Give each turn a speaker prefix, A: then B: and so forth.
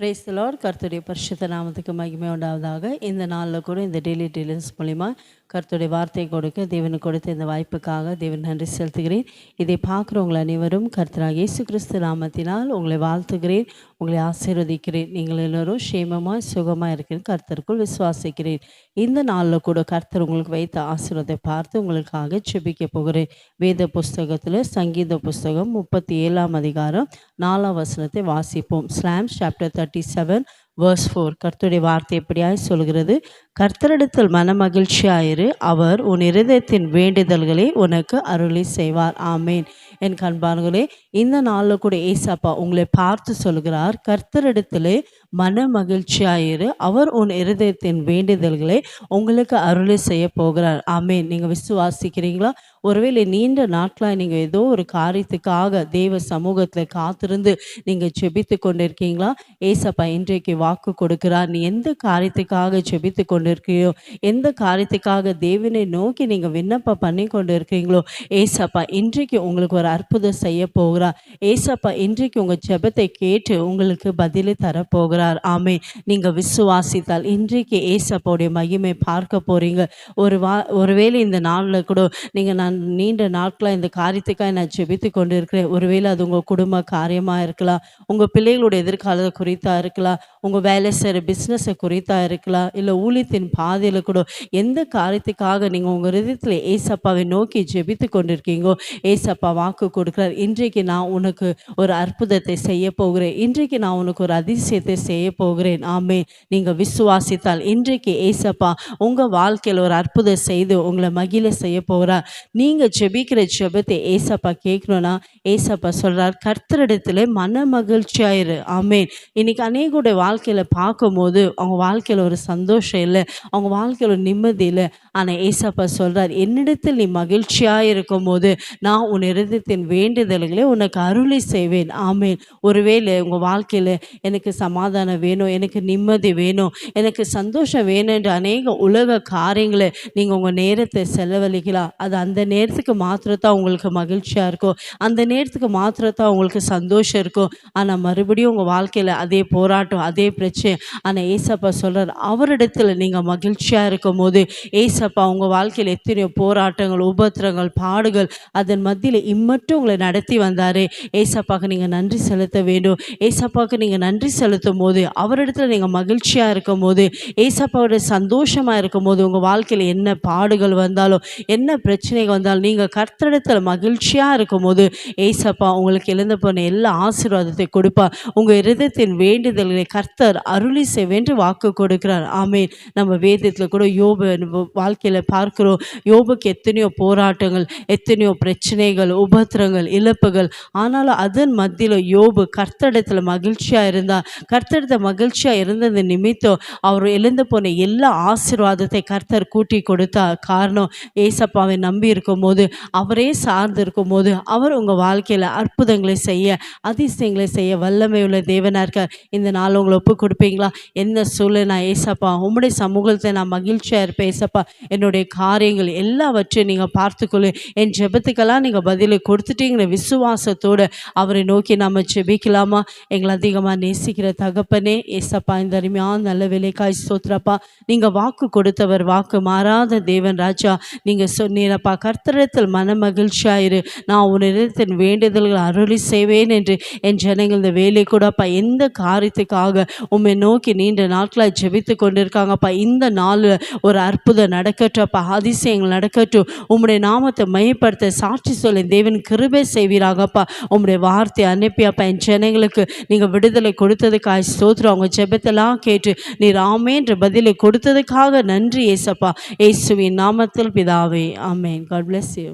A: Praise the Lord. கர்த்தருடைய பரிசுத்த நாமத்துக்கு மகிமை உண்டாவதாக. இந்த நாளில் கூட இந்த டெய்லி டீலன்ஸ் மூலிமா கர்த்தருடைய வார்த்தை கொடுக்க தேவனுக்கு கொடுத்த இந்த வாய்ப்புக்காக தேவன் நன்றி செலுத்துகிறேன். இதை பார்க்குறவங்கள் அனைவரும் கர்த்தராக இயேசு கிறிஸ்து நாமத்தினால் உங்களை வாழ்த்துகிறேன், உங்களை ஆசீர்வதிக்கிறேன். நீங்கள் எல்லோரும் சேமமாக சுகமாக இருக்கிறேன் கர்த்தருக்குள் விசுவாசிக்கிறேன். இந்த நாளில் கூட கர்த்தர் உங்களுக்கு வைத்த ஆசீர்வாதத்தை பார்த்து உங்களுக்காக செபிக்க போகிறேன். வேத புஸ்தகத்தில் சங்கீத புஸ்தகம் 37 அதிகாரம் 4 வசனத்தை வாசிப்போம். Slams chapter 37 verse 4. கர்த்தருடைய வார்த்தை எப்படியாய் சொல்கிறது, கர்த்தரிடத்தில் மனமகிழ்ச்சியாயிரு, அவர் உன் இருதயத்தின் வேண்டுதல்களை உனக்கு அருளி செய்வார். ஆமேன். என் கண்பான்களே, இந்த நாளில் கூட ஏசப்பா உங்களை பார்த்து சொல்கிறார், கர்த்தரிடத்திலே மன மகிழ்ச்சியாயிரு, அவர் உன் இருதயத்தின் வேண்டுதல்களை உங்களுக்கு அருளி செய்ய போகிறார். ஆமேன். நீங்கள் விசுவாசிக்கிறீங்களா? ஒருவேளை நீண்ட நாட்களாக நீங்கள் ஏதோ ஒரு காரியத்துக்காக தேவ சமூகத்தில் காத்திருந்து நீங்கள் செபித்து கொண்டிருக்கீங்களா? ஏசப்பா இன்றைக்கு வாக்கு கொடுக்கிறார். நீ எந்த காரியத்துக்காக செபித்து கொண்டிருக்கியோ, எந்த காரியத்துக்காக தேவனை நோக்கி நீங்கள் விண்ணப்பம் பண்ணி கொண்டு இருக்கிறீங்களோ, ஏசப்பா இன்றைக்கு உங்களுக்கு ஒரு அற்புதம் செய்ய போகிறார். ஏசப்பா இன்றைக்கு உங்கள் ஜெபத்தை கேட்டு உங்களுக்கு பதிலை தரப்போகிறார். ஆமே. நீங்கள் விசுவாசித்தால் இன்றைக்கு ஏசப்பாவுடைய மகிமை பார்க்க போறீங்க. ஒருவேளை இந்த நாளில் கூட நீங்கள் நான் நீண்ட நாட்களாக இந்த காரியத்துக்காக நான் ஜெபித்து கொண்டு இருக்கிறேன். ஒருவேளை அது உங்கள் குடும்ப காரியமாக இருக்கலாம், உங்கள் பிள்ளைகளோட எதிர்காலத்தை குறித்தா இருக்கலாம், உங்கள் வேலை செய்கிற பிஸ்னஸை குறித்தா இருக்கலாம், இல்லை ஊழியத்தின் பாதையில் கூட எந்த காரியத்துக்காக நீங்கள் உங்கள் ஹிருதயத்தில் ஏசப்பாவை நோக்கி ஜெபித்து கொண்டிருக்கீங்கோ, ஏசப்பா வாக்கு கொடுக்குறார். இன்றைக்கு நான் உனக்கு ஒரு அற்புதத்தை செய்ய போகிறேன், இன்றைக்கு நான் உனக்கு ஒரு அதிசயத்தை செய்ய போகிறேன். ஆமே. நீங்கள் விசுவாசித்தால் இன்றைக்கு ஏசப்பா உங்கள் வாழ்க்கையில் ஒரு அற்புதம் செய்து உங்களை மகிழ செய்ய போகிறார். நீங்கள் ஜெபிக்கிற ஜெபத்தை ஏசப்பா கேட்கணும்னா ஏசப்பா சொல்கிறார், கர்த்தரிடத்தில் மன மகிழ்ச்சியாயிரு. ஆமேன். இன்னைக்கு அநேகருடைய வாழ்க்கையில் பார்க்கும்போது அவங்க வாழ்க்கையில் ஒரு சந்தோஷம் இல்லை, அவங்க வாழ்க்கையில் ஒரு நிம்மதி இல்லை. ஆனால் ஏசப்பா சொல்கிறார், என்னிடத்தில் நீ மகிழ்ச்சியாக இருக்கும் போது நான் உன் இருதயத்தின் வேண்டுதல்களை உனக்கு அருளி செய்வேன். ஆமேன். ஒருவேளை உங்கள் வாழ்க்கையில் எனக்கு சமாதானம் வேணும், எனக்கு நிம்மதி வேணும், எனக்கு சந்தோஷம் வேணும் என்று அநேக உலக காரியங்களை நீங்கள் உங்கள் நேரத்தை செலவழிக்கலாம். அது அந்த நேரத்துக்கு மாத்திரத்தான் உங்களுக்கு மகிழ்ச்சியாக இருக்கும், அந்த நேரத்துக்கு மாத்திரத்தான் உங்களுக்கு சந்தோஷம் இருக்கும். ஆனால் மறுபடியும் உங்கள் வாழ்க்கையில் அதே போராட்டம், அதே பிரச்சனை. ஆனால் ஏசப்பா சொல்கிறார், அவரிடத்தில் நீங்கள் மகிழ்ச்சியாக இருக்கும் போது ஏசப்பா உங்கள் வாழ்க்கையில் எத்தனையோ போராட்டங்கள், உபத்திரங்கள், பாடுகள், அதன் மத்தியில் இம்மட்டும் உங்களை நடத்தி வந்தாரே, ஏசப்பாவுக்கு நீங்கள் நன்றி செலுத்த வேண்டும். ஏசப்பாவுக்கு நீங்கள் நன்றி செலுத்தும் போது, அவரிடத்துல நீங்கள் மகிழ்ச்சியாக இருக்கும் போது, ஏசப்பாவோட சந்தோஷமாக இருக்கும் போது, உங்கள் வாழ்க்கையில் என்ன பாடுகள் வந்தாலும், என்ன பிரச்சனைகள் வந்தாலும், நீங்கள் கர்த்தரிடத்தில் மகிழ்ச்சியாக இருக்கும் போது ஏசப்பா உங்களுக்கு எழுந்து போன எல்லா ஆசீர்வாதத்தை கொடுப்பார். உங்கள் இருதயத்தின் வேண்டுதல்களை கர்த்தர் அருளி செய்வென்று வாக்கு கொடுக்கிறார். ஆமேன். நம்ம வேதத்தில் கூட யோபு வாழ்க்கையில் பார்க்கிறோம். யோபுக்கு எத்தனையோ போராட்டங்கள், எத்தனையோ பிரச்சனைகள், உபத்திரங்கள், இழப்புகள். ஆனாலும் அதன் மத்தியில் யோபு கர்த்தரிடத்தில் மகிழ்ச்சியாக இருந்தார். கர்த்தரிடத்தில் மகிழ்ச்சியாக இருந்தது நிமித்தம் அவர் எழுந்து போன எல்லா ஆசீர்வாதத்தை கர்த்தர் கூட்டி கொடுத்தார். காரணம், ஏசப்பாவை நம்பி இருக்கும் போது, அவரே சார்ந்து இருக்கும் போது, அவர் உங்கள் வாழ்க்கையில் அற்புதங்களை செய்ய, அதிசயங்களை செய்ய வல்லமை உள்ள தேவனாக இருக்கார். இந்த நாள் உங்களை ஒப்பு கொடுப்பீங்களா? என்ன சொல்ல, நான் ஏசப்பா உம்முடைய சமூகத்தை நான் மகிழ்ச்சியாக இருப்பேன். ஏசப்பா என்னுடைய காரியங்கள் எல்லாவற்றையும் நீங்கள் பார்த்துக்கொள்ளு, என் ஜெபத்துக்கெல்லாம் நீங்கள் பதிலை கொடுத்துட்டீங்கிற விசுவாசத்தோடு அவரை நோக்கி நம்ம ஜெபிக்கலாமா? எங்களை அதிகமாக நேசிக்கிற தகப்பனே, ஏசப்பா இந்த அருமையான நல்ல வேலைக்காய் ஸ்தோத்திரப்பா. நீங்கள் வாக்கு கொடுத்தவர், வாக்கு மாறாத தேவன் ராஜா. நீங்கள் சொன்னீரப்பா, கர்த்தரிடத்தில் மன மகிழ்ச்சியாயிரு, நான் உன் இதயத்தின் வேண்டுதல்கள் அருளி செய்வேன் என்று. என் ஜனங்கள் இந்த வேலை கூடப்பா எந்த காரியத்துக்காக உம்மை நோக்கி நீண்ட நாட்களாக ஜெபித்து கொண்டிருக்காங்கப்பா, இந்த நாளில் ஒரு அற்புதம் நடக்கட்டும்ப்பா, அதிசயங்கள் நடக்கட்டும். உம்முடைய நாமத்தை மையப்படுத்த சாட்சி சொல்ல தேவன் கிருபை செய்வீராகப்பா. உம்முடைய வார்த்தை அனுப்பியப்பா என் ஜனங்களுக்கு நீங்கள் விடுதலை கொடுத்ததுக்காக ஸ்தோத்திரம். அவங்க ஜெபத்தெல்லாம் கேட்டு நீர் ஆமென் என்ற பதிலை கொடுத்ததுக்காக நன்றி ஏசப்பா. இயேசுவின் நாமத்தில் பிதாவே, ஆமென். God bless you.